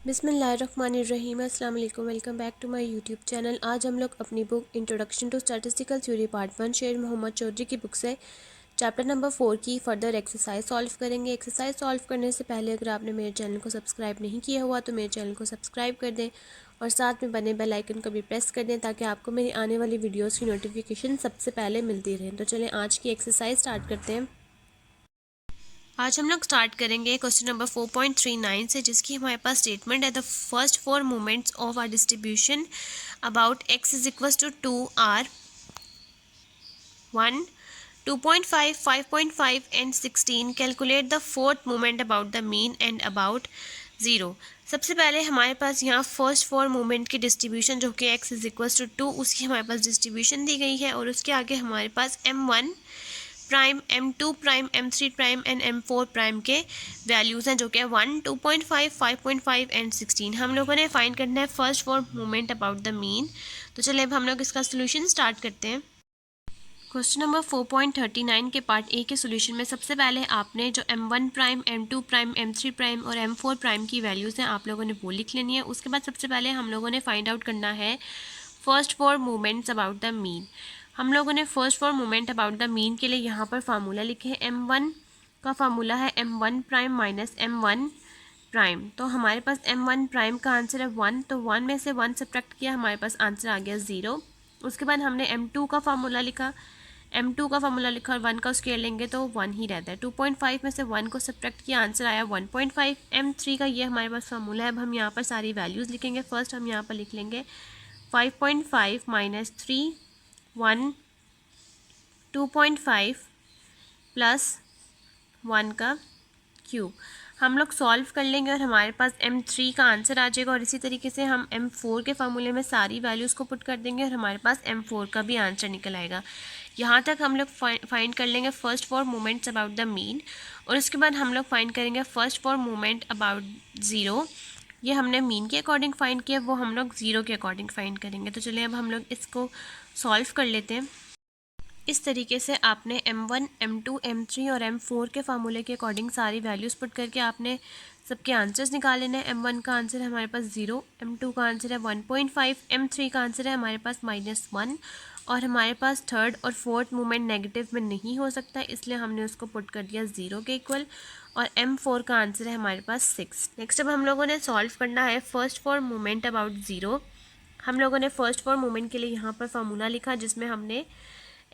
बिस्मिल्लाहिर्रहमानिर्रहीम। अस्सलाम वालेकुम। Welcome back to my YouTube channel. आज हम लोग अपनी book introduction to statistical theory part 1 Sher Mohammad Chaudhary की बुक से चैप्टर नंबर 4 की फर्दर एक्सरसाइज सॉल्व करेंगे। एक्सरसाइज सॉल्व करने से पहले अगर आपने मेरे चैनल को सब्सक्राइब नहीं किया हुआ तो मेरे चैनल को सब्सक्राइब कर दें और साथ में बने बेल आइकन को भी प्रेस कर दें ताकि आपको मेरी आने वाली वीडियोज़ की नोटिफिकेशन सबसे पहले मिलती रहे। तो चलें आज की एक्सरसाइज स्टार्ट करते हैं। आज हम लोग स्टार्ट करेंगे क्वेश्चन नंबर 4.39 से, जिसकी हमारे पास स्टेटमेंट है the first four moments of our distribution about x is equal to 2 are 1, 2.5, 5.5 and 16। Calculate the fourth moment about the mean and about 0। सबसे पहले हमारे पास यहाँ फर्स्ट फोर मोमेंट की डिस्ट्रीब्यूशन जो कि x इज इक्वल टू 2 उसकी हमारे पास डिस्ट्रीब्यूशन दी गई है और उसके आगे हमारे पास m1 prime, m2 prime, m3 prime and m4 prime के वैल्यूज़ हैं जो कि 1, 2.5, 5.5 एंड 16। हम लोगों ने फाइंड करना है first four moment about the mean. तो चलिए अब हम लोग इसका सोल्यूशन स्टार्ट करते हैं। क्वेश्चन नंबर 4.39 के पार्ट ए के सोल्यूशन में सबसे पहले आपने जो m1 prime, m2 prime, m3 prime और m4 प्राइम की वैल्यूज़ हैं आप लोगों ने वो लिख लेनी है। उसके बाद सबसे पहले हम लोगों ने फाइंड आउट करना है first four moments about the mean. हम लोगों ने first four moment about the mean के लिए यहाँ पर फार्मूला लिखे हैं। m1 का फार्मूला है m1 prime minus m1 prime. तो हमारे पास m1 प्राइम का आंसर है 1, तो 1 में से 1 सब्ट्रैक्ट किया, हमारे पास आंसर आ गया 0। उसके बाद हमने m2 का फार्मूला लिखा, m2 का फार्मूला लिखा और 1 का स्क्वायर लेंगे तो 1 ही रहता है। 2.5 में से 1 को सब्ट्रैक्ट किया, आंसर आया 1.5। m3 का ये हमारे पास फार्मूला है। अब हम यहाँ पर सारी वैल्यूज़ लिखेंगे। फर्स्ट हम यहाँ पर लिख लेंगे 5.5 माइनस 3, 1, 2.5 प्लस 1 का क्यूब। हम लोग सॉल्व कर लेंगे और हमारे पास m3 का आंसर आ जाएगा और इसी तरीके से हम m4 के फार्मूले में सारी वैल्यूज़ को पुट कर देंगे और हमारे पास m4 का भी आंसर निकल आएगा। यहाँ तक हम लोग फाइंड कर लेंगे first four moments about the mean और उसके बाद हम लोग फाइंड करेंगे फर्स्ट फोर मोमेंट अबाउट 0। ये हमने मीन के अकॉर्डिंग फाइंड किया, वो हम लोग 0 के अकॉर्डिंग फाइंड करेंगे। तो चलिए अब हम लोग इसको सॉल्व कर लेते हैं। इस तरीके से आपने m1, m2, m3 और m4 के फार्मूले के अकॉर्डिंग सारी वैल्यूज़ पुट करके आपने सबके आंसर्स निकाल लेना है। m1 का आंसर है हमारे पास 0, m2 का आंसर है 1.5, m3 का आंसर है हमारे पास -1 और हमारे पास थर्ड और फोर्थ मोमेंट नेगेटिव में नहीं हो सकता, इसलिए हमने उसको पुट कर दिया 0 के इक्वल और m4 का आंसर है हमारे पास 6। नेक्स्ट अब हम लोगों ने सॉल्व करना है फर्स्ट फोर मोमेंट अबाउट 0। हम लोगों ने फर्स्ट फोर मोमेंट के लिए यहाँ पर फार्मूला लिखा जिसमें हमने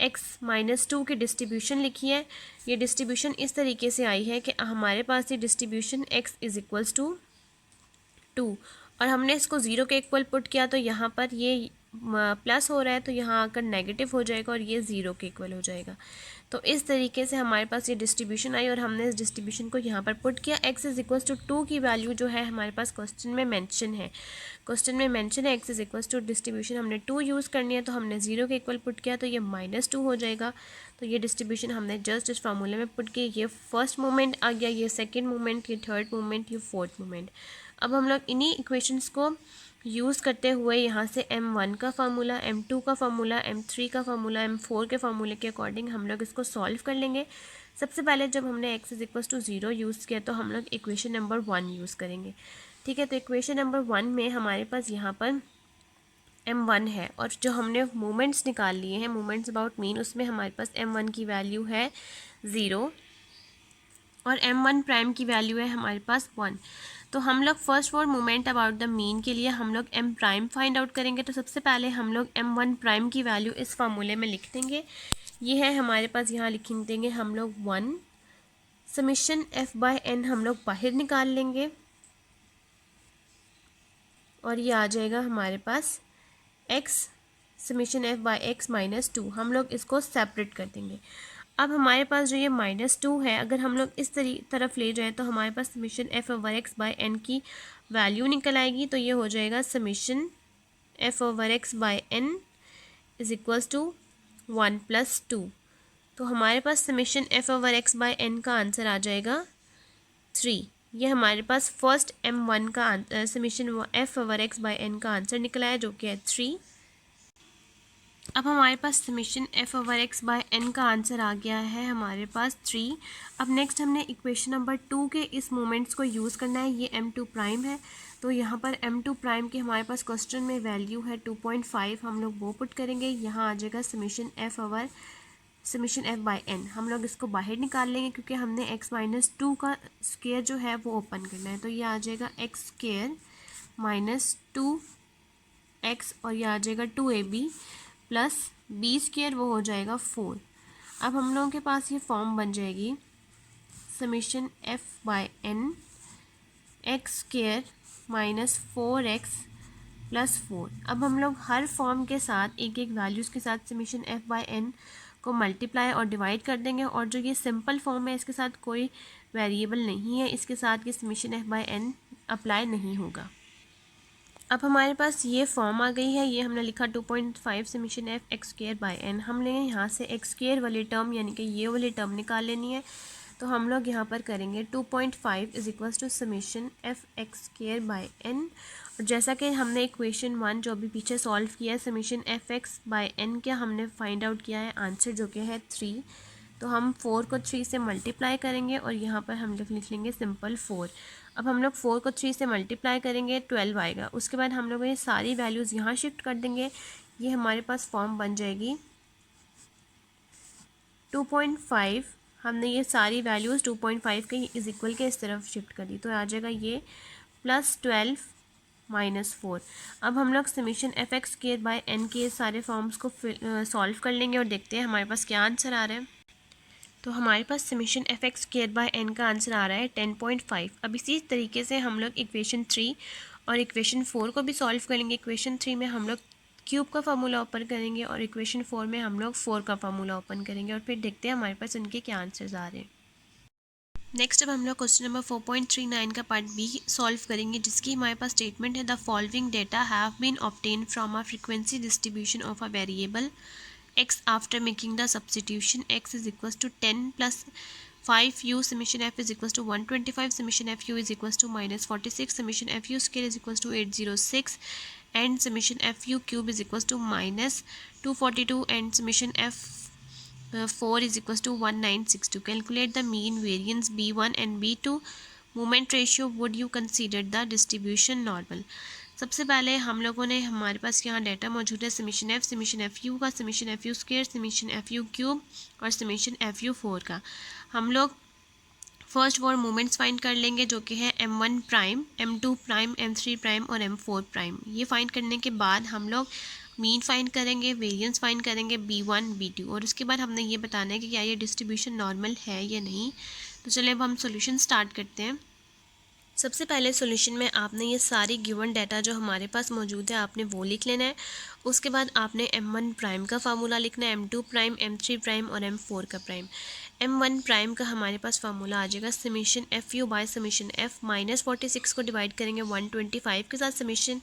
x-2 की डिस्ट्रीब्यूशन लिखी है। ये डिस्ट्रीब्यूशन इस तरीके से आई है कि हमारे पास ये distribution x is equals to 2 और हमने इसको 0 के इक्वल पुट किया तो यहाँ पर ये प्लस हो रहा है तो यहाँ आकर नेगेटिव हो जाएगा और ये 0 के इक्वल हो जाएगा। तो इस तरीके से हमारे पास ये डिस्ट्रीब्यूशन आई और हमने इस डिस्ट्रीब्यूशन को यहाँ पर पुट किया। x इज़ इक्वल्स टू 2 की वैल्यू जो है हमारे पास क्वेश्चन में मेंशन है। क्वेश्चन में मेंशन है x is equals to distribution हमने 2 यूज़ करनी है तो हमने 0 के इक्वल पुट किया तो ये -2 हो जाएगा। तो ये डिस्ट्रीब्यूशन हमने जस्ट इस फार्मूले में पुट की। ये फर्स्ट मोमेंट आ गया, ये सेकेंड मोमेंट, ये थर्ड मोमेंट, ये फोर्थ मोमेंट। अब हम लोग इन्हीं इक्वेशंस को यूज़ करते हुए यहाँ से m1 का फार्मूला, m2 का फार्मूला, m3 का फार्मूला, m4 के फार्मूले के अकॉर्डिंग हम लोग इसको सॉल्व कर लेंगे। सबसे पहले जब हमने x is equals to 0 use किया तो हम लोग इक्वेशन नंबर 1 यूज़ करेंगे। ठीक है, तो इक्वेशन नंबर 1 में हमारे पास यहाँ पर m1 है और जो हमने मोमेंट्स निकाल लिए हैं मोमेंट्स अबाउट मीन, उसमें हमारे पास m1 की वैल्यू है 0 और m1 प्राइम की वैल्यू है हमारे पास 1। तो हम लोग first four moment about the mean के लिए हम लोग m प्राइम फाइंड आउट करेंगे। तो सबसे पहले हम लोग m1 प्राइम की वैल्यू इस फार्मूले में लिख देंगे। ये है हमारे पास, यहाँ लिख देंगे हम लोग 1 समिशन f/n हम लोग बाहर निकाल लेंगे और ये आ जाएगा हमारे पास x समिशन f/x -2। हम लोग इसको सेपरेट कर देंगे। अब हमारे पास जो ये -2 है, अगर हम लोग इस तरफ ले जाएं तो हमारे पास समिशन f/x/n की वैल्यू निकल आएगी। तो ये हो जाएगा summation f/x/n is equals to 1 + 2। तो हमारे पास समिशन f/x/n का आंसर आ जाएगा 3। ये हमारे पास फर्स्ट m1 का समिशन f/x/n का आंसर निकला है जो कि है 3। अब हमारे पास summation f over x by n का आंसर आ गया है हमारे पास 3। अब नेक्स्ट हमने इक्वेशन नंबर 2 के इस मोमेंट्स को यूज़ करना है। ये m2 प्राइम है, तो यहाँ पर m2 प्राइम की हमारे पास क्वेश्चन में वैल्यू है 2.5, हम लोग वो पुट करेंगे। यहाँ आ जाएगा summation f over summation f by n. हम लोग इसको बाहर निकाल लेंगे क्योंकि हमने x माइनस 2 का स्केयर जो है वो ओपन करना है। तो ये आ जाएगा एक्स स्केयर माइनस 2x और ये आ जाएगा 2ab प्लस बी स्केयर, वो हो जाएगा 4। अब हम लोगों के पास ये फॉर्म बन जाएगी summation f by n x square minus 4x plus 4। अब हम लोग हर फॉर्म के साथ एक एक वैल्यूज़ के साथ समेशन एफ बाय एन को मल्टीप्लाई और डिवाइड कर देंगे, और जो ये सिंपल फॉर्म है इसके साथ कोई वेरिएबल नहीं है, इसके साथ ये summation f by n apply नहीं होगा। अब हमारे पास ये फॉर्म आ गई है। ये हमने लिखा 2.5 summation f x square by n. हमने यहाँ से एक्स स्क्वायर वाली टर्म यानी कि ये वाली टर्म निकाल लेनी है। तो हम लोग यहाँ पर करेंगे 2.5 is equals to summation f x square by n. और जैसा कि हमने इक्वेशन 1 जो अभी पीछे सॉल्व किया है, summation f x by n क्या हमने फाइंड आउट किया है आंसर जो कि है 3। तो हम 4 को 3 से मल्टीप्लाई करेंगे और यहाँ पर हम लोग लिख लेंगे सिंपल 4। अब हम लोग 4 को 3 से मल्टीप्लाई करेंगे 12 आएगा। उसके बाद हम लोग ये सारी वैल्यूज़ यहाँ शिफ्ट कर देंगे। ये हमारे पास फॉर्म बन जाएगी 2.5। हमने ये सारी वैल्यूज़ 2.5 के इज इक्वल के इस तरफ शिफ्ट कर दी, तो आ जाएगा ये प्लस 12 माइनस 4। अब हम लोग summation f x square by n के सारे फॉर्म्स को सॉल्व कर लेंगे और देखते हैं हमारे पास क्या आंसर आ रहा है। तो हमारे पास summation f x square by n का आंसर आ रहा है 10.5। अब इसी तरीके से हम लोग इक्वेशन 3 और इक्वेशन 4 को भी सॉल्व करेंगे। इक्वेशन 3 में हम लोग क्यूब का फार्मूला ओपन करेंगे और इक्वेशन 4 में हम लोग 4 का फार्मूला ओपन करेंगे और फिर देखते हैं हमारे पास उनके क्या आंसर्स आ रहे हैं। नेक्स्ट अब हम लोग क्वेश्चन नंबर 4.39 का पार्ट बी सॉल्व करेंगे, जिसकी हमारे पास स्टेटमेंट है the following data have been obtain from a frequency distribution of a variable x after making the substitution x is equals to 10 plus 5u summation f is equals to 125 summation fu is equals to minus 46 summation fu square is equals to 806 and summation fu cube is equals to minus 242 and summation f 4 is equals to 1962. Calculate the mean variance b1 and b2 moment ratio. Would you consider the distribution normal? सबसे पहले हम लोगों ने हमारे पास यहाँ data मौजूद है समेशन एफ यू का, summation F you square, summation F u cube और समेशन एफ यू 4 का। हम लोग फर्स्ट 4 मोमेंट्स फाइंड कर लेंगे जो कि है m1 prime, m2 prime, m3 prime और m4 प्राइम। ये फाइंड करने के बाद हम लोग मीन फाइंड करेंगे, वेरिएंस फाइंड करेंगे b1 b2 और उसके बाद हमने ये बताना है कि क्या ये डिस्ट्रीब्यूशन नॉर्मल है या नहीं। तो चलिए अब हम सोल्यूशन स्टार्ट करते हैं। सबसे पहले सॉल्यूशन में आपने ये सारी गिवन डाटा जो हमारे पास मौजूद है आपने वो लिख लेना है। उसके बाद आपने m1 प्राइम का फार्मूला लिखना है, m2 प्राइम, m3 प्राइम और m4 का प्राइम। m1 प्राइम का हमारे पास फार्मूला आ जाएगा summation F you by summation F minus 46 को डिवाइड करेंगे 125 के साथ। समेशन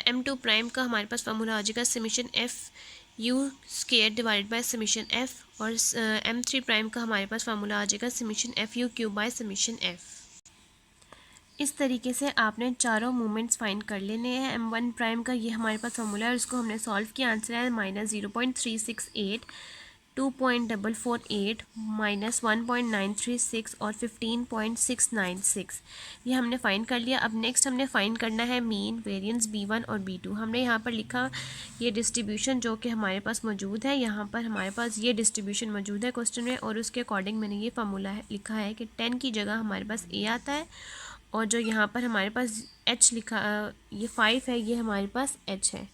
m2 प्राइम का हमारे पास फार्मूला आ जाएगा summation F you square divide by summation F और m3 प्राइम का हमारे पास फार्मूला आ जाएगा summation F u cube by summation F. इस तरीके से आपने चारों मूवमेंट्स फाइंड कर लेने हैं। m1 प्राइम का ये हमारे पास फॉर्मूला है, उसको हमने सॉल्व किया, आंसर है माइनस 0.368, 2.448, माइनस 1.936 और 15.696। ये हमने फाइंड कर लिया। अब नेक्स्ट हमने फाइंड करना है मीन, वेरिएंस b1 और b2। हमने यहाँ पर लिखा ये डिस्ट्रीब्यूशन जो कि हमारे पास मौजूद है, यहाँ पर हमारे पास ये डिस्ट्रीब्यूशन मौजूद है क्वेश्चन में और उसके अकॉर्डिंग मैंने ये फार्मूला लिखा है कि 10 की जगह हमारे पास a आता है और जो यहाँ पर हमारे पास h लिखा ये 5 है, ये हमारे पास h है।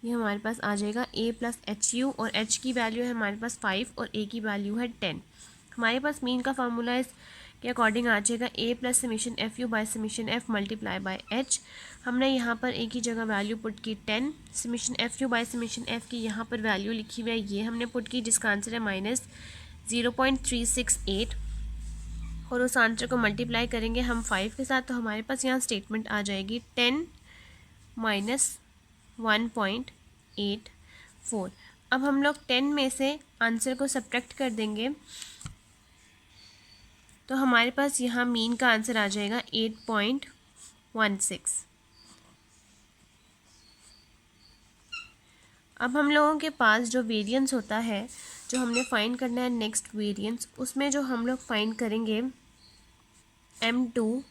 ये हमारे पास आ जाएगा a प्लस एच यू और h की वैल्यू है हमारे पास 5 और a की वैल्यू है 10। हमारे पास मीन का फार्मूला इसके अकॉर्डिंग आ जाएगा a plus summation F you by summation F multiply by h। हमने यहाँ पर a की जगह वैल्यू पुट की 10, summation F you by summation F की यहाँ पर वैल्यू लिखी हुई है, ये हमने पुट की जिसका आंसर है माइनस 0.368 और उस आंसर को मल्टीप्लाई करेंगे हम 5 के साथ। तो हमारे पास यहाँ स्टेटमेंट आ जाएगी 10 माइनस 1.84। अब हम लोग 10 में से आंसर को सब्ट्रैक्ट कर देंगे तो हमारे पास यहाँ मीन का आंसर आ जाएगा 8.16। अब हम लोगों के पास जो वेरिएंस होता है, जो हमने फाइंड करना है नेक्स्ट वेरिएंस, उसमें जो हम लोग फाइंड करेंगे m2,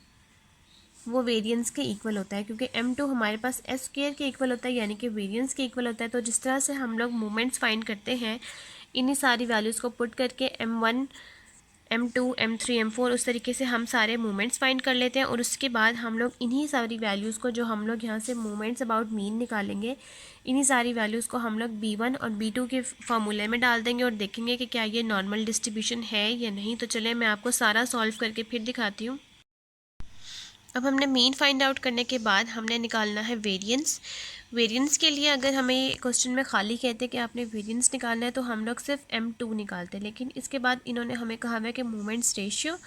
वो वेरिएंस के इक्वल होता है, क्योंकि m2 हमारे पास s स्क्वायर के इक्वल होता है, यानी कि वेरिएंस के इक्वल होता है। तो जिस तरह से हम लोग मोमेंट्स फाइंड करते हैं, इन्हीं सारी वैल्यूज़ को पुट करके m1, m2, m3, m4 उस तरीके से हम सारे मोमेंट्स फाइंड कर लेते हैं। और उसके बाद हम लोग इन्हीं सारी वैल्यूज़ को, जो हम लोग यहाँ से मोमेंट्स अबाउट मीन निकालेंगे, इन्हीं सारी वैल्यूज़ को हम लोग b1 और b2 के फार्मूले में डाल देंगे और देखेंगे कि क्या ये नॉर्मल डिस्ट्रीब्यूशन है या नहीं। तो चलिए मैं आपको सारा सॉल्व करके फिर दिखाती हूँ। अब हमने मीन फाइंड आउट करने के बाद हमने निकालना है वेरिएंस। वेरिएंस के लिए अगर हमें क्वेश्चन में खाली कहते कि आपने वेरिएंस निकालना है, तो हम लोग सिर्फ m2 निकालते हैं। लेकिन इसके बाद इन्होंने हमें कहा है कि मोमेंट्स रेशियो,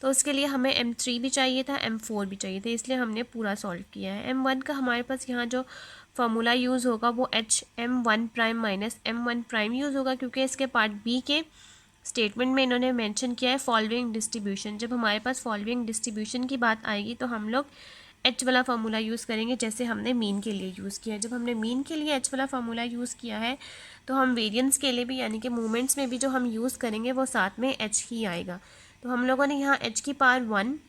तो उसके लिए हमें m3 भी चाहिए था, m4 भी चाहिए था, इसलिए हमने पूरा सॉल्व किया है। m1 का हमारे पास यहाँ जो फार्मूला यूज़ होगा वो m1 prime minus m1 prime use होगा, क्योंकि इसके पार्ट बी के स्टेटमेंट में इन्होंने मेंशन किया है फॉलोइंग डिस्ट्रीब्यूशन। जब हमारे पास फॉलोइंग डिस्ट्रीब्यूशन की बात आएगी तो हम लोग एच वाला फार्मूला यूज़ करेंगे, जैसे हमने मीन के लिए यूज़ किया है। जब हमने मीन के लिए एच वाला फार्मूला यूज़ किया है, तो हम वेरिएंस के लिए भी, यानी कि मूवमेंट्स में भी जो हम यूज़ करेंगे वो साथ में एच ही आएगा। तो हम लोगों ने यहाँ एच की पावर 1,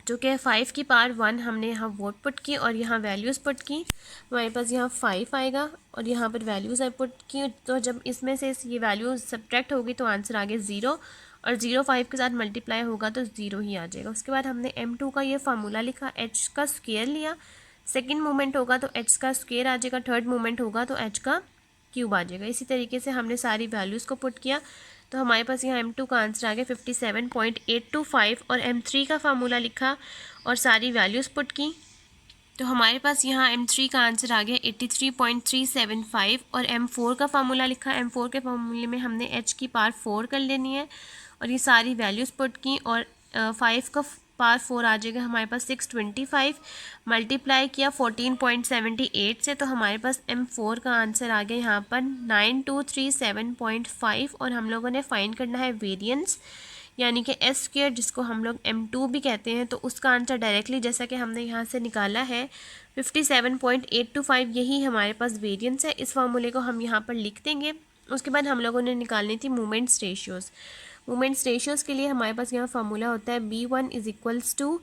जो कि 5 की पावर 1, हमने यहाँ वोट पुट की और यहाँ वैल्यूज़ पुट की। हमारे पास यहाँ 5 आएगा और यहाँ पर वैल्यूज़ पुट की। तो जब इसमें से ये वैल्यू सब्ट्रैक्ट होगी तो आंसर आ गया 0, और 0 5 के साथ मल्टीप्लाई होगा तो 0 ही आ जाएगा। उसके बाद हमने m2 का ये फार्मूला लिखा, h का स्क्वायर लिया। सेकेंड मोमेंट होगा तो h का स्क्वायर आ जाएगा, थर्ड मोमेंट होगा तो h का क्यूब आ जाएगा। इसी तरीके से हमने सारी वैल्यूज़ को पुट किया, तो हमारे पास यहाँ m2 का आंसर आ गया 57.825, और m3 का फार्मूला लिखा और सारी वैल्यूज़ पुट की, तो हमारे पास यहाँ m3 का आंसर आ गया 83.375, और m4 का फार्मूला लिखा। m4 के फार्मूले में हमने h की पावर 4 कर लेनी है और ये सारी वैल्यूज़ पुट की, और 5 का पावर 4 आ जाएगा हमारे पास 625, मल्टीप्लाई किया 14.78 से, तो हमारे पास m4 का आंसर आ गया यहाँ पर 9237.5। और हम लोगों ने फाइंड करना है वेरिएंस, यानी कि एस स्क्वायर, जिसको हम लोग m2 भी कहते हैं। तो उसका आंसर डायरेक्टली जैसा कि हमने यहाँ से निकाला है 57.825, यही हमारे पास वेरिएंस है। इस फार्मूले को हम यहाँ पर लिख देंगे। उसके बाद हम लोगों ने निकालनी थी मोमेंट्स रेशियोज़। मोमेंट्स रेशियोज़ के लिए हमारे पास यहाँ फार्मूला होता है b1 is equals to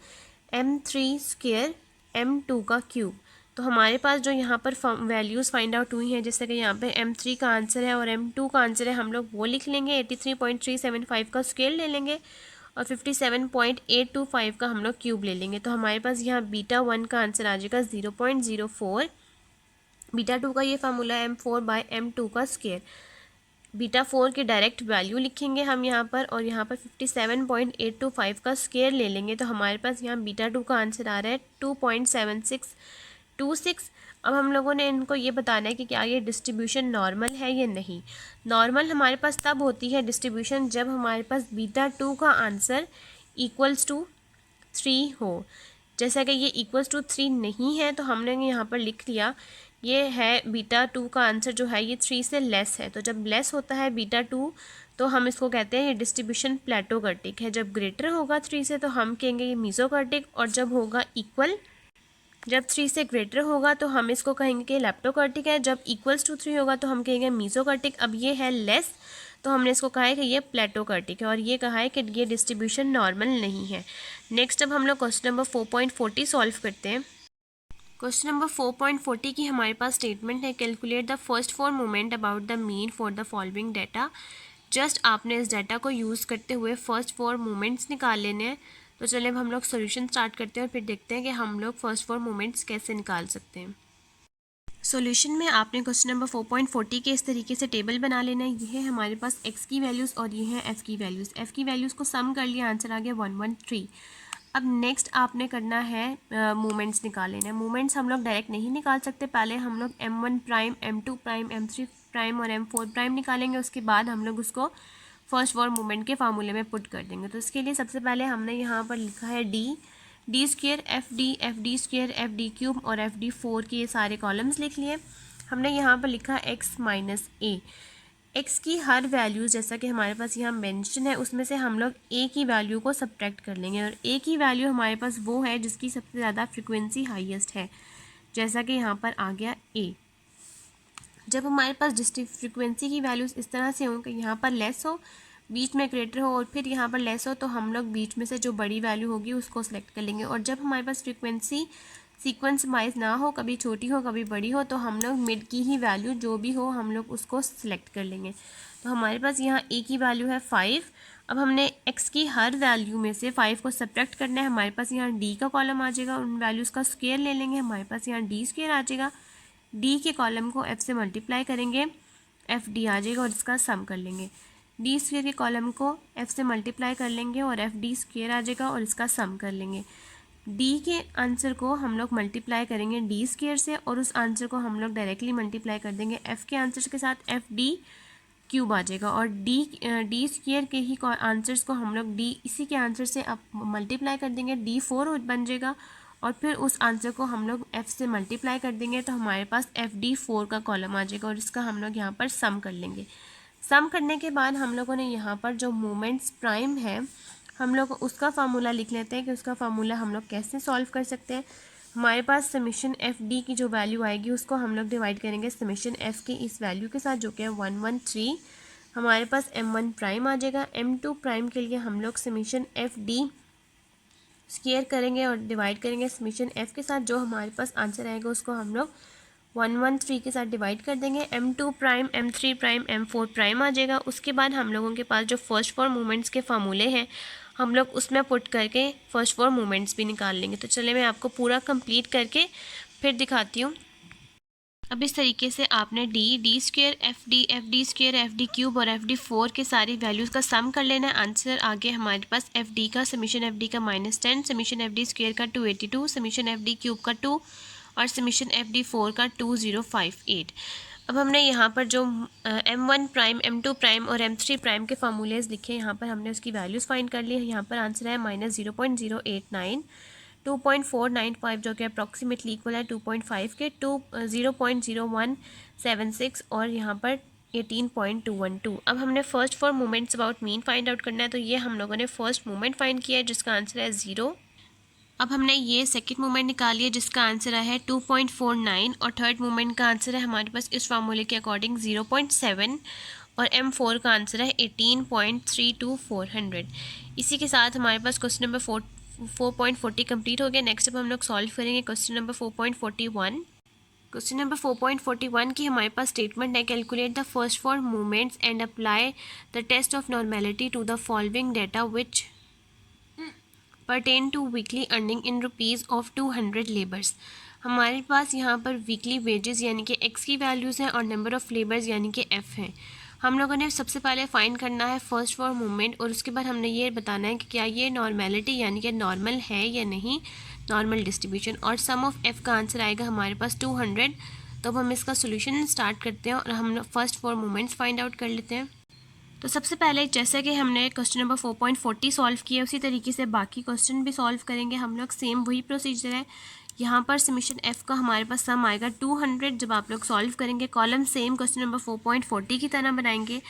m3 square m2 का क्यूब। तो हमारे पास जो यहाँ पर वैल्यूज़ फाइंड आउट हुई हैं, जैसे कि यहाँ पे m3 का आंसर है और m2 का आंसर है, हम लोग वो लिख लेंगे। 83.375 का स्केल ले लेंगे और 57.825 का हम लोग क्यूब ले लेंगे। तो हमारे पास यहाँ बीटा 1 का आंसर आ जाएगा 0.04। बीटा 2 का ये फार्मूला है m4/m2 का स्केयर। बीटा 4 की डायरेक्ट वैल्यू लिखेंगे हम यहाँ पर, और यहाँ पर 57.825 का स्केयर ले लेंगे। तो हमारे पास यहाँ बीटा 2 का आंसर आ रहा है 2.7626। अब हम लोगों ने इनको ये बताना है कि क्या ये डिस्ट्रीब्यूशन नॉर्मल है या नहीं। नॉर्मल हमारे पास तब होती है डिस्ट्रीब्यूशन जब हमारे पास बीटा 2 का आंसर इक्वल्स टू 3 हो। जैसा कि ये इक्वल्स टू 3 नहीं है, तो हमने यहाँ पर लिख लिया ये है बीटा 2 का आंसर जो है ये 3 से लेस है। तो जब लेस होता है बीटा 2, तो हम इसको कहते हैं ये डिस्ट्रीब्यूशन प्लेटोकर्टिक है। जब ग्रेटर होगा 3 से तो हम कहेंगे ये मीजोकर्टिक, और जब होगा इक्वल, जब 3 से ग्रेटर होगा तो हम इसको कहेंगे कि लेप्टोकर्टिक है। जब इक्वल्स टू 3 होगा तो हम कहेंगे मीजोकर्टिक। अब ये है लेस, तो हमने इसको कहा है कि ये प्लेटोकर्टिक है, और ये कहा है कि ये डिस्ट्रीब्यूशन नॉर्मल नहीं है। नेक्स्ट अब हम लोग क्वेश्चन नंबर 4.40 सॉल्व करते हैं। क्वेश्चन नंबर 4.40 की हमारे पास स्टेटमेंट है, calculate the first 4 moment about the mean for the following data. Just आपने इस डाटा को यूज़ करते हुए फर्स्ट 4 मोमेंट्स निकाल लेने हैं। तो चलिए अब हम लोग सोल्यूशन स्टार्ट करते हैं और फिर देखते हैं कि हम लोग फर्स्ट 4 मोमेंट्स कैसे निकाल सकते हैं। सॉल्यूशन में आपने क्वेश्चन नंबर 4.40 के इस तरीके से टेबल बना लेना है। ये है हमारे पास x की वैल्यूज़ और ये है f की वैल्यूज़। f की वैल्यूज़ को सम कर लिया, आंसर आ गया 113। अब नेक्स्ट आपने करना है मोमेंट्स निकाल लेना है। मोमेंट्स हम लोग डायरेक्ट नहीं निकाल सकते, पहले हम लोग m1 prime, m2 prime, m3 prime और m4 प्राइम निकालेंगे। उसके बाद हम लोग उसको फर्स्ट 4 मोमेंट के फार्मूले में पुट कर देंगे। तो इसके लिए सबसे पहले हमने यहाँ पर लिखा है D square F D square F D cube और एफ डी 4 के ये सारे कॉलम्स लिख लिए। हमने यहाँ पर लिखा x माइनस ए। x की हर वैल्यूज़ जैसा कि हमारे पास यहाँ मेंशन है, उसमें से हम लोग a की वैल्यू को सब्ट्रैक्ट कर लेंगे, और a की वैल्यू हमारे पास वो है जिसकी सबसे ज़्यादा फ्रिक्वेंसी हाईएस्ट है, जैसा कि यहाँ पर आ गया a। जब हमारे पास फ्रीक्वेंसी की वैल्यूज़ इस तरह से हों कि यहाँ पर लेस हो, बीच में ग्रेटर हो और फिर यहाँ पर लेस हो, तो हम लोग बीच में से जो बड़ी वैल्यू होगी उसको सिलेक्ट कर लेंगे। और जब हमारे पास फ्रीक्वेंसी सीक्वेंस वाइज ना हो, कभी छोटी हो कभी बड़ी हो, तो हम लोग मिड की ही वैल्यू जो भी हो हम लोग उसको सिलेक्ट कर लेंगे। तो हमारे पास यहाँ ए की वैल्यू है 5। अब हमने एक्स की हर वैल्यू में से 5 को सब्ट्रैक्ट करना है। हमारे पास यहाँ डी का कॉलम आ जाएगा, उन वैल्यूज़ का स्क्वायर ले लेंगे, हमारे पास यहाँ डी स्क्वायर आ जाएगा। डी के कॉलम को एफ से मल्टीप्लाई करेंगे, एफ डी आ जाएगा और इसका सम कर लेंगे। डी स्क्वायर के कॉलम को एफ से मल्टीप्लाई कर लेंगे और एफ डी स्क्वायर आ जाएगा और इसका सम कर लेंगे। डी के आंसर को हम लोग मल्टीप्लाई करेंगे डी स्क्वायर से और उस आंसर को हम लोग डायरेक्टली मल्टीप्लाई कर देंगे एफ़ के आंसर के साथ, एफ डी क्यूब आ जाएगा। और डी स्क्वायर के ही आंसर्स को हम लोग डी इसी के आंसर से अब मल्टीप्लाई कर देंगे, डी 4 बन जाएगा और फिर उस आंसर को हम लोग एफ़ से मल्टीप्लाई कर देंगे, तो हमारे पास एफ डी 4 का कॉलम आ जाएगा और इसका हम लोग यहाँ पर सम कर लेंगे। सम करने के बाद हम लोगों ने यहाँ पर जो मोमेंट्स प्राइम है हम लोग उसका फार्मूला लिख लेते हैं कि उसका फार्मूला हम लोग कैसे सॉल्व कर सकते हैं। हमारे पास समीशन एफ डी की जो वैल्यू आएगी उसको हम लोग डिवाइड करेंगे समीशन एफ की इस वैल्यू के साथ जो कि है 113। हमारे पास m1 प्राइम आ जाएगा। m2 प्राइम के लिए हम लोग समीशन एफ डी स्क्वायर करेंगे और डिवाइड करेंगे समीशन एफ के साथ, जो हमारे पास आंसर आएगा उसको हम लोग 113 के साथ डिवाइड कर देंगे। m2 prime, m3 prime, m4 prime आ जाएगा। उसके बाद हम लोगों के पास जो फर्स्ट फोर मूवमेंट्स के फार्मूले हैं हम लोग उसमें पुट करके फर्स्ट फोर मूवमेंट्स भी निकाल लेंगे। तो चलिए मैं आपको पूरा कंप्लीट करके फिर दिखाती हूँ। अब इस तरीके से आपने D square, F D square, F D cube और एफ डी 4 के सारी वैल्यूज़ का सम कर लेना है। आंसर आगे हमारे पास एफ डी का समीशन एफ डी का -10, समीशन एफ डी स्क्वायर का 282, समीशन एफ डी क्यूब का 2 और समीशन एफ डी 4 का 2058। अब हमने यहाँ पर जो m1 प्राइम, m2 प्राइम और m3 प्राइम के फार्मूलेज लिखे, यहाँ पर हमने उसकी वैल्यूज़ फाइंड कर ली है। यहाँ पर आंसर है -0.089, 2.495 जो कि अप्रॉक्सीमेटली इक्वल है 2.5 के, 0.0176 और यहाँ पर 18.212। अब हमने first four moments about mean find out करना है। तो ये हम लोगों ने फर्स्ट मोमेंट फाइंड किया है जिसका आंसर है 0। अब हमने ये सेकंड मोमेंट निकाली है जिसका आंसर है 2.49 और थर्ड मोमेंट का आंसर है हमारे पास इस फार्मूले के अकॉर्डिंग 0.7 और m4 का आंसर है 18.32400। इसी के साथ हमारे पास क्वेश्चन नंबर 4.40 कंप्लीट हो गया। नेक्स्ट अब हम लोग सॉल्व करेंगे क्वेश्चन नंबर 4.41। क्वेश्चन नंबर 4.41 की हमारे पास स्टेटमेंट है, calculate the first four movements and apply the test of normality to the following data which pertain to weekly earning in rupees of 200 labours. हमारे पास यहाँ पर वीकली वेजेस यानी कि एक्स की वैल्यूज़ हैं और नंबर ऑफ़ लेबर्स यानी कि एफ़ हैं। हम लोगों ने सबसे पहले फाइंड करना है फर्स्ट फोर मूवमेंट और उसके बाद हमने ये बताना है कि क्या ये नॉर्मेलिटी यानी कि नॉर्मल है या नहीं, नॉर्मल डिस्ट्रीब्यूशन। और सम ऑफ एफ़ का आंसर आएगा हमारे पास 200। तो अब हम इसका सोल्यूशन स्टार्ट करते हैं और हम first four movements find out कर लेते हैं। तो सबसे पहले जैसे कि हमने क्वेश्चन नंबर 4.40 सॉल्व किया उसी तरीके से बाकी क्वेश्चन भी सॉल्व करेंगे हम लोग। सेम वही प्रोसीजर है। यहाँ पर समीशन एफ़ का हमारे पास सम आएगा 200 जब आप लोग सॉल्व करेंगे। कॉलम सेम क्वेश्चन नंबर 4.40 की तरह बनाएंगे।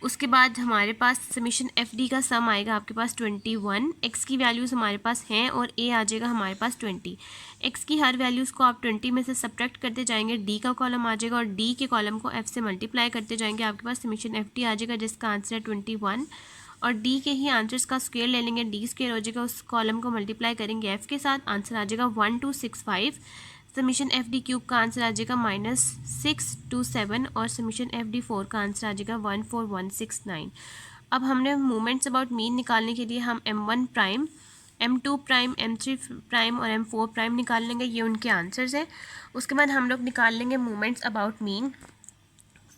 उसके बाद हमारे पास समीशन एफ डी का सम आएगा आपके पास 21। एक्स की वैल्यूज़ हमारे पास हैं और ए आ जाएगा हमारे पास 20। एक्स की हर वैल्यूज़ को आप 20 में से सब्ट्रैक्ट करते जाएंगे, डी का कॉलम आ जाएगा और डी के कॉलम को एफ से मल्टीप्लाई करते जाएंगे। आपके पास समीशन एफ डी आ जाएगा जिसका आंसर है 21 और डी के ही आंसर्स का स्क्वायर ले लेंगे, डी स्क्वायर हो जाएगा, उस कॉलम को मल्टीप्लाई करेंगे एफ के साथ, आंसर आ जाएगा 1265। समीशन एफ डी क्यूब का आंसर आ जाएगा -627 और समीशन एफ डी 4 का आंसर आ जाएगा 14169। अब हमने मोमेंट्स अबाउट मीन निकालने के लिए हम m1 prime, m2 prime, m3 prime और m4 प्राइम निकाल लेंगे, ये उनके आंसर्स हैं। उसके बाद हम लोग निकाल लेंगे moments about mean.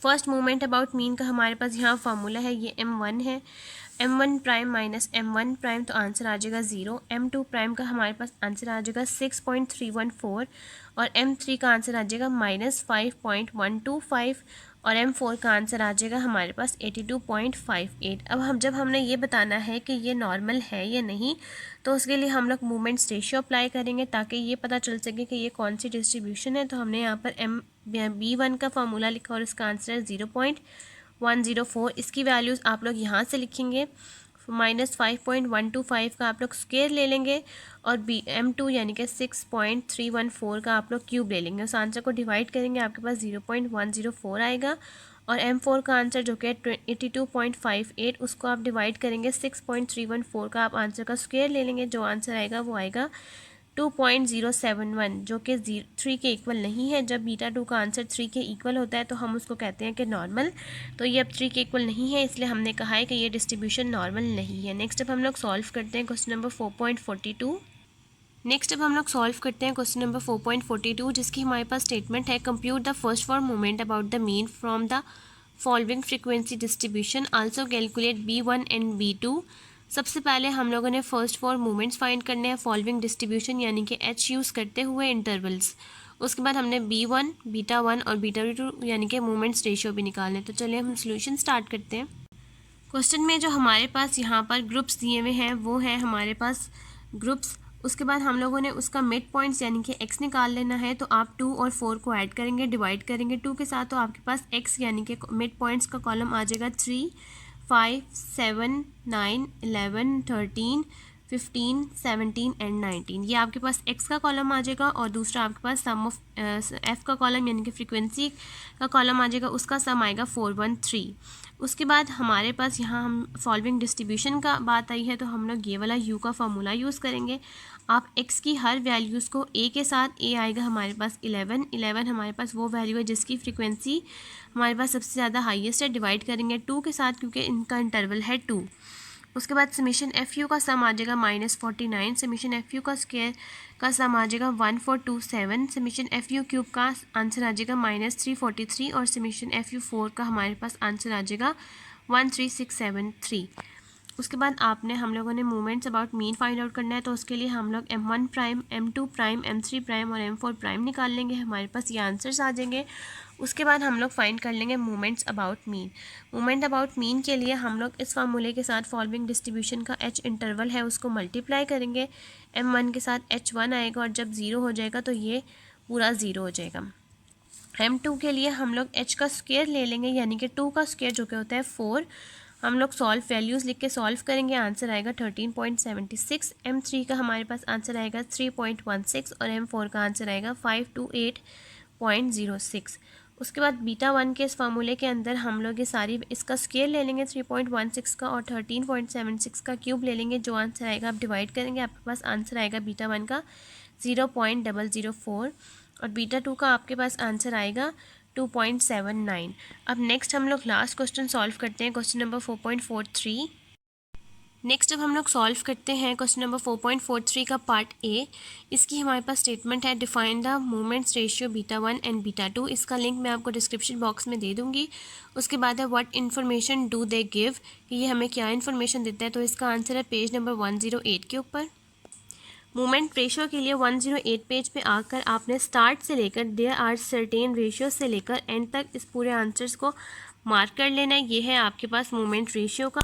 First moment about mean का हमारे पास यहाँ फार्मूला है, ये m1 है, m1 prime minus m1 prime तो आंसर आ जाएगा 0। m2 प्राइम का हमारे पास आंसर आ जाएगा 6.314 और m3 का आंसर आ जाएगा -5.125 और m4 का आंसर आ जाएगा हमारे पास 82.58। अब जब हमने ये बताना है कि ये नॉर्मल है या नहीं, तो उसके लिए हम लोग मूवमेंट्स रेशियो अप्लाई करेंगे ताकि ये पता चल सके कि ये कौन सी डिस्ट्रीब्यूशन है। तो हमने यहाँ पर b1 का फार्मूला लिखा और इसका आंसर है 0.104। इसकी वैल्यूज़ आप लोग यहाँ से लिखेंगे -5.125 का आप लोग स्क्वायर ले लेंगे और M2 यानी कि 6.314 का आप लोग क्यूब ले लेंगे। उस आंसर को डिवाइड करेंगे, आपके पास 0.104 आएगा। और M4 का आंसर जो कि 82.58, उसको आप डिवाइड करेंगे 6.314 का आप आंसर का स्क्वायर ले लेंगे, जो आंसर आएगा वो आएगा 2.071, जो कि 3 के इक्वल नहीं है। जब बीटा 2 का आंसर 3 के इक्वल होता है तो हम उसको कहते हैं कि नॉर्मल। तो ये अब 3 के इक्वल नहीं है, इसलिए हमने कहा है कि ये डिस्ट्रीब्यूशन नॉर्मल नहीं है। नेक्स्ट अब हम लोग सॉल्व करते हैं क्वेश्चन नंबर 4.42। नेक्स्ट अब हम लोग सॉल्व करते हैं क्वेश्चन नंबर 4.42, जिसकी हमारे पास स्टेटमेंट है, compute the first form moment about the mean from the following frequency distribution, also calculate B1 and B2। सबसे पहले हम लोगों ने फर्स्ट फॉर्म मोमेंट्स फाइंड करने हैं फॉलोइंग डिस्ट्रीब्यूशन यानी कि H यूज़ करते हुए इंटरवल्स। उसके बाद हमने B1, बीटा 1 और बीटा 2 यानी कि मोमेंट्स रेशियो भी निकालने। तो चलिए हम सोल्यूशन स्टार्ट करते हैं। क्वेश्चन में जो हमारे पास यहाँ पर ग्रुप्स दिए हुए हैं वो हैं हमारे पास ग्रुप्स। उसके बाद हम लोगों ने उसका मिड पॉइंट्स यानी कि x निकाल लेना है। तो आप 2 और 4 को ऐड करेंगे, डिवाइड करेंगे 2 के साथ, तो आपके पास x यानी कि मिड पॉइंट्स का कॉलम आ जाएगा 3, 5, 7, 9, 11, 13, 15, 17 एंड 19। ये आपके पास x का कॉलम आ जाएगा और दूसरा आपके पास सम ऑफ f का कॉलम यानी कि फ्रीक्वेंसी का कॉलम आ जाएगा, उसका सम आएगा 413। उसके बाद हमारे पास यहाँ हम फॉलोइंग डिस्ट्रीब्यूशन का बात आई है, तो हम लोग ये वाला u का फार्मूला यूज़ करेंगे। आप x की हर वैल्यूज़ को a के साथ, a आएगा हमारे पास 11 हमारे पास वो वैल्यू है जिसकी फ्रीक्वेंसी हमारे पास सबसे ज़्यादा हाईएस्ट है, डिवाइड करेंगे 2 के साथ क्योंकि इनका इंटरवल है 2। उसके बाद समीशन FU का सम आ जाएगा -49, समीशन FU का स्क्वायर का सम आ जाएगा 1427, समीशन FU क्यूब का आंसर आ जाएगा -343 और समीशन FU4 का हमारे पास आंसर आ जाएगा 13673। उसके बाद आपने हम लोगों ने moments about mean find out करना है, तो उसके लिए हम लोग M1 prime, M2 prime, M3 prime और M4 प्राइम निकाल लेंगे, हमारे पास ये आंसर्स आ जाएंगे। उसके बाद हम लोग फाइंड कर लेंगे moments about mean. Moment about mean के लिए हम लोग इस फार्मूले के साथ फॉलोइंग डिस्ट्रीब्यूशन का H इंटरवल है उसको मल्टीप्लाई करेंगे, M1 के साथ H1 आएगा और जब 0 हो जाएगा तो ये पूरा 0 हो जाएगा। M2 के लिए हम लोग H का स्क्वायर ले लेंगे यानी कि 2 का स्क्वायर जो कि होता है 4। हम लोग सॉल्व वैल्यूज़ लिख के सॉल्व करेंगे, आंसर आएगा 13.76। M3 का हमारे पास आंसर आएगा 3.16 और M4 का आंसर आएगा 528.06। उसके बाद बीटा 1 के इस फार्मूले के अंदर हम लोग ये सारी इसका स्क्वायर ले लेंगे 3.16 का और 13.76 का क्यूब ले लेंगे, जो आंसर आएगा आप डिवाइड करेंगे, आपके पास आंसर आएगा बीटा 1 का 0.004 और बीटा 2 का आपके पास आंसर आएगा 2.79। अब नेक्स्ट हम लोग लास्ट क्वेश्चन सॉल्व करते हैं, क्वेश्चन नंबर 4.43। नेक्स्ट अब हम लोग सॉल्व करते हैं क्वेश्चन नंबर 4.43 का पार्ट ए। इसकी हमारे पास स्टेटमेंट है, define the moments ratio beta 1 and beta 2। इसका लिंक मैं आपको डिस्क्रिप्शन बॉक्स में दे दूँगी। उसके बाद है what information do they give, कि ये हमें क्या इन्फॉर्मेशन देता है, तो इसका आंसर है पेज नंबर 108 के ऊपर। मोमेंट रेशियो के लिए 108 पेज पे आकर आपने स्टार्ट से लेकर देयर आर सर्टेन रेशियो से लेकर एंड तक इस पूरे आंसर्स को मार्क कर लेना है। ये है आपके पास मोमेंट रेशियो का।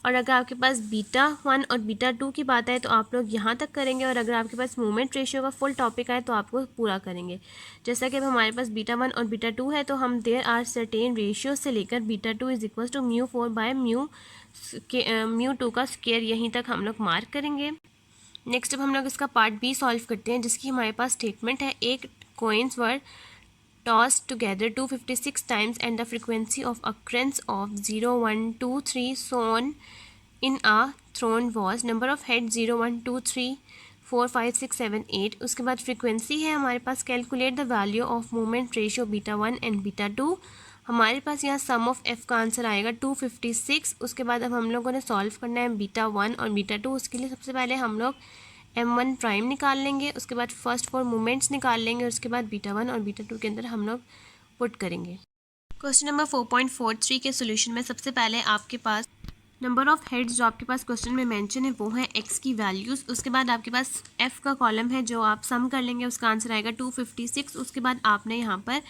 और अगर आपके पास बीटा 1 और बीटा 2 की बात है तो आप लोग यहाँ तक करेंगे, और अगर आपके पास मोमेंट रेशियो का फुल टॉपिक आए तो आपको पूरा करेंगे। जैसा कि अब हमारे पास बीटा 1 और बीटा 2 है, तो हम देयर आर सर्टेन रेशियो से लेकर बीटा 2 इज इक्वल टू μ4/μ2 का स्क्वायर, यहीं तक हम लोग मार्क करेंगे। नेक्स्ट अब हम लोग इसका पार्ट बी सॉल्व करते हैं, जिसकी हमारे पास स्टेटमेंट है, एक coins were tossed together 256 times and the frequency of occurrence of 0, 1, 2, 3 so on in a thrown was number of heads 0, 1, 2, 3, 4, 5, 6, 7, 8। उसके बाद फ्रीक्वेंसी है हमारे पास, calculate the value of moment ratio beta 1 and beta 2। हमारे पास यहाँ सम ऑफ एफ का answer आएगा 256। उसके बाद अब हम लोगों ने सॉल्व करना है बीटा 1 और बीटा 2। उसके लिए सबसे पहले हम लोग M1 प्राइम निकाल लेंगे, उसके बाद फर्स्ट 4 मोमेंट्स निकाल लेंगे, और उसके बाद बीटा 1 और बीटा 2 के अंदर हम लोग पुट करेंगे। क्वेश्चन नंबर 4.43 के सोल्यूशन में सबसे पहले आपके पास नंबर ऑफ हेड्स जो आपके पास क्वेश्चन में मेंशन है वो है x की वैल्यूज़। उसके बाद आपके पास f का कॉलम है जो आप सम कर लेंगे, उसका आंसर आएगा 256। उसके बाद आपने यहाँ पर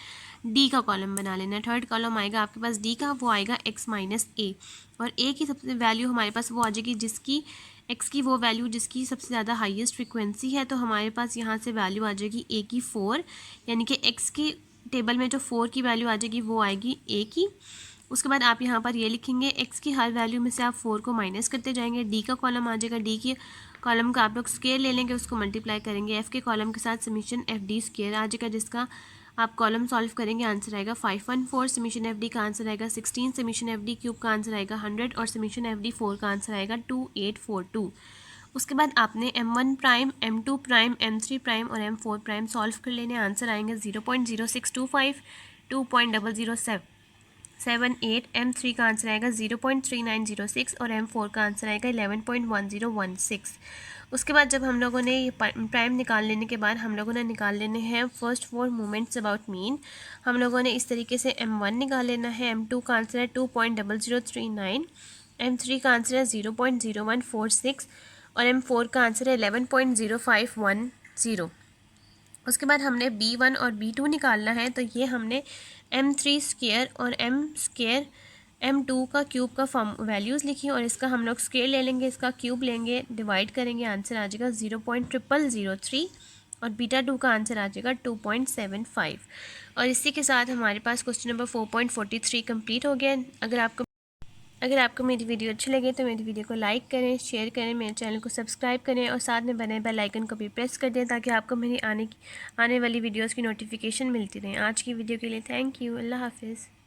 d का कॉलम बना लेना है, थर्ड कॉलम आएगा आपके पास d का, वो आएगा x माइनस a, और a की सबसे वैल्यू हमारे पास वो आ जाएगी जिसकी x की वो वैल्यू जिसकी सबसे ज़्यादा हाईएस्ट फ्रिक्वेंसी है। तो हमारे पास यहाँ से वैल्यू आ जाएगी a की 4, यानी कि x की टेबल में जो 4 की वैल्यू आ जाएगी वो आएगी a की। उसके बाद आप यहाँ पर ये लिखेंगे x की हर वैल्यू में से आप 4 को माइनस करते जाएंगे, d का कॉलम आ जाएगा, d की कॉलम का आप लोग स्क्वायर ले लेंगे, उसको मल्टीप्लाई करेंगे, f के कॉलम के साथ समीशन एफ डी स्क्वायर आ जाएगा, जिसका आप कॉलम सॉल्व करेंगे, आंसर आएगा 514, समीशन एफ डी का आंसर आएगा 16, समीशन एफ डी क्यूब का आंसर आएगा 100 और समीशन एफ डी 4 का आंसर आएगा 2842। उसके बाद आपने m1 prime, m2 prime, m3 prime और m4 प्राइम सॉल्व कर लेने, आंसर आएंगे 0.0625, 2.00778, m3 का आंसर आएगा 0.3906 और m4 का आंसर आएगा 11.1016। उसके बाद जब हम लोगों ने ये प्राइम निकाल लेने के बाद हम लोगों ने निकाल लेने हैं फर्स्ट 4 मोमेंट्स अबाउट मीन। हम लोगों ने इस तरीके से m1 निकाल लेना है, m2 का आंसर है 2.0039, m3 का आंसर है 0.0146 और m4 का आंसर है 11.0510। उसके बाद हमने b1 और b2 निकालना है, तो ये हमने m3 स्क्वायर और m स्क्वायर m2 का क्यूब का फॉर्म वैल्यूज़ लिखी और इसका हम लोग स्क्वायर ले लेंगे, इसका क्यूब लेंगे, डिवाइड करेंगे, आंसर आ जाएगा 0.0003 और बीटा 2 का आंसर आ जाएगा 2.75। और इसी के साथ हमारे पास क्वेश्चन नंबर 4.43 कंप्लीट हो गया। अगर आपको मेरी वीडियो अच्छी लगे तो मेरी वीडियो को लाइक करें, शेयर करें, मेरे चैनल को सब्सक्राइब करें और साथ में बने बेल आइकन को भी प्रेस कर दें ताकि आपको मेरी आने वाली वीडियोस की नोटिफिकेशन मिलती रहे। आज की वीडियो के लिए थैंक यू। अल्लाह हाफिज़।